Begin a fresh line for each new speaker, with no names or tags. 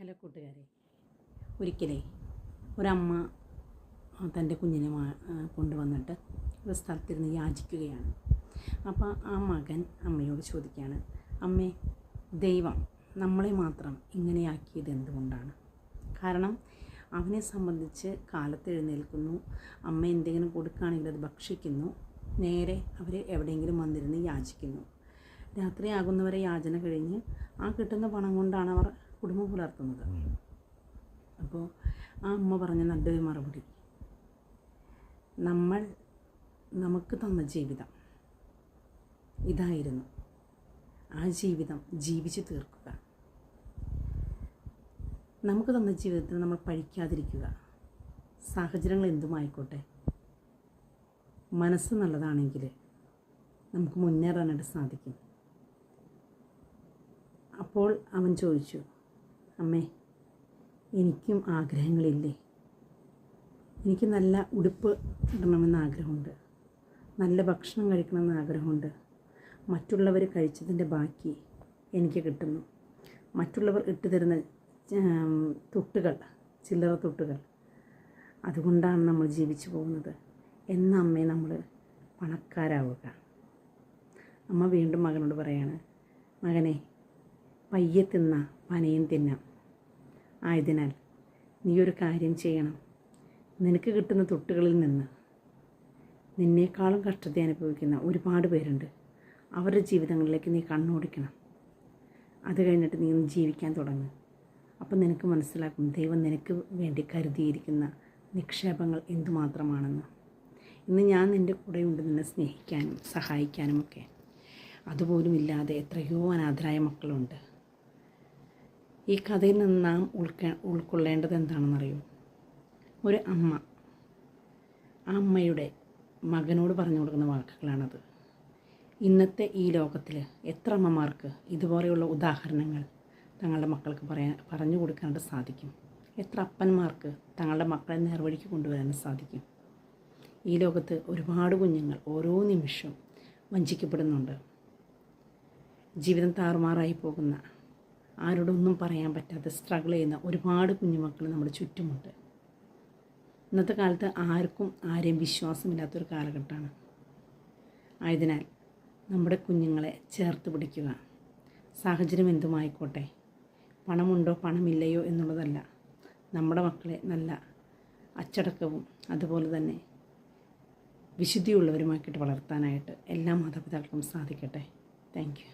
Hello കൂട്ടുകാരെ, ഒരിക്കലേ ഒരമ്മ തൻ്റെ കുഞ്ഞിനെ കൊണ്ടുവന്നിട്ട് ഒരു സ്ഥലത്തിരുന്ന് യാചിക്കുകയാണ്. അപ്പോൾ ആ മകൻ അമ്മയോട് ചോദിക്കുകയാണ്, അമ്മേ, ദൈവം നമ്മളെ മാത്രം ഇങ്ങനെയാക്കിയത് എന്തുകൊണ്ടാണ്? കാരണം അവനെ സംബന്ധിച്ച് കാലത്ത് എഴുന്നേൽക്കുന്നു, അമ്മ എന്തെങ്കിലും കൊടുക്കുകയാണെങ്കിൽ അത് ഭക്ഷിക്കുന്നു, നേരെ അവർ എവിടെയെങ്കിലും വന്നിരുന്ന് യാചിക്കുന്നു. രാത്രിയാകുന്നവരെ യാചന കഴിഞ്ഞ് ആ കിട്ടുന്ന പണം കൊണ്ടാണ് അവർ കുടുംബം പുലർത്തുന്നത്. അപ്പോൾ ആ അമ്മ പറഞ്ഞ നല്ലൊരു മറുപടി, നമുക്ക് തന്ന ജീവിതം ഇതായിരുന്നു, ആ ജീവിതം ജീവിച്ചു തീർക്കുക. നമുക്ക് തന്ന ജീവിതത്തിൽ നമ്മൾ പഴിക്കാതിരിക്കുക. സാഹചര്യങ്ങൾ എന്തുമായിക്കോട്ടെ, മനസ്സ് നല്ലതാണെങ്കിൽ നമുക്ക് മുന്നേറാനായിട്ട് സാധിക്കും. അപ്പോൾ അവൻ ചോദിച്ചു, അമ്മേ, എനിക്കും ആഗ്രഹങ്ങളില്ലേ? എനിക്ക് നല്ല ഉടുപ്പ് ഇടണമെന്ന് ആഗ്രഹമുണ്ട്, നല്ല ഭക്ഷണം കഴിക്കണമെന്ന് ആഗ്രഹമുണ്ട്. മറ്റുള്ളവർ കഴിച്ചതിൻ്റെ ബാക്കി എനിക്ക് കിട്ടുന്നു. മറ്റുള്ളവർ ഇട്ട് തരുന്ന തുട്ടുകൾ, ചില്ലറ തുട്ടുകൾ, അതുകൊണ്ടാണ് നമ്മൾ ജീവിച്ചു പോകുന്നത്. അമ്മേ നമ്മൾ പണക്കാരാവുക. അമ്മ വീണ്ടും മകനോട് പറയാണ്, മകനെ, പയ്യെ തിന്ന പനയും തിന്നാം. ആയതിനാൽ നീ ഒരു കാര്യം ചെയ്യണം. നിനക്ക് കിട്ടുന്ന തുട്ടുകളിൽ നിന്ന് നിന്നേക്കാളും കഷ്ടത അനുഭവിക്കുന്ന ഒരുപാട് പേരുണ്ട്. അവരുടെ ജീവിതങ്ങളിലേക്ക് നീ കണ്ണോടിക്കണം. അത് കഴിഞ്ഞിട്ട് നീ ഒന്ന് ജീവിക്കാൻ തുടങ്ങും. അപ്പം നിനക്ക് മനസ്സിലാക്കും ദൈവം നിനക്ക് വേണ്ടി കരുതിയിരിക്കുന്ന നിക്ഷേപങ്ങൾ എന്തുമാത്രമാണെന്ന്. ഇന്ന് ഞാൻ നിൻ്റെ കൂടെയുണ്ട്, നിന്നെ സ്നേഹിക്കാനും സഹായിക്കാനുമൊക്കെ. അതുപോലും ഇല്ലാതെ എത്രയോ അനാഥരായ മക്കളുണ്ട്. ഈ കഥയിൽ നിന്ന് നാം ഉൾക്കൊള്ളേണ്ടത് എന്താണെന്നറിയോ? ഒരു അമ്മ, ആ അമ്മയുടെ മകനോട് പറഞ്ഞു കൊടുക്കുന്ന വാക്കുകളാണത്. ഇന്നത്തെ ഈ ലോകത്തിൽ എത്ര അമ്മമാർക്ക് ഇതുപോലെയുള്ള ഉദാഹരണങ്ങൾ തങ്ങളുടെ മക്കൾക്ക് പറഞ്ഞു കൊടുക്കാനായിട്ട് സാധിക്കും? എത്ര അപ്പന്മാർക്ക് തങ്ങളുടെ മക്കളെ നേർവഴിക്ക് കൊണ്ടുവരാൻ സാധിക്കും? ഈ ലോകത്ത് ഒരുപാട് കുഞ്ഞുങ്ങൾ ഓരോ നിമിഷവും വഞ്ചിക്കപ്പെടുന്നുണ്ട്. ജീവിതം താറുമാറായി പോകുന്ന, ആരോടൊന്നും പറയാൻ പറ്റാതെ സ്ട്രഗിൾ ചെയ്യുന്ന ഒരുപാട് കുഞ്ഞുമക്കൾ നമ്മുടെ ചുറ്റുമുണ്ട്. ഇന്നത്തെ കാലത്ത് ആർക്കും ആരെയും വിശ്വാസമില്ലാത്തൊരു കാലഘട്ടമാണ്. ആയതിനാൽ നമ്മുടെ കുഞ്ഞുങ്ങളെ ചേർത്ത് പിടിക്കുക. സാഹചര്യം എന്തുമായിക്കോട്ടെ, പണമുണ്ടോ പണമില്ലയോ എന്നുള്ളതല്ല, നമ്മുടെ മക്കളെ നല്ല അച്ചടക്കവും അതുപോലെ തന്നെ വിശുദ്ധിയുള്ളവരുമാക്കിയിട്ട് വളർത്താനായിട്ട് എല്ലാ മാതാപിതാക്കൾക്കും സാധിക്കട്ടെ. Thank you.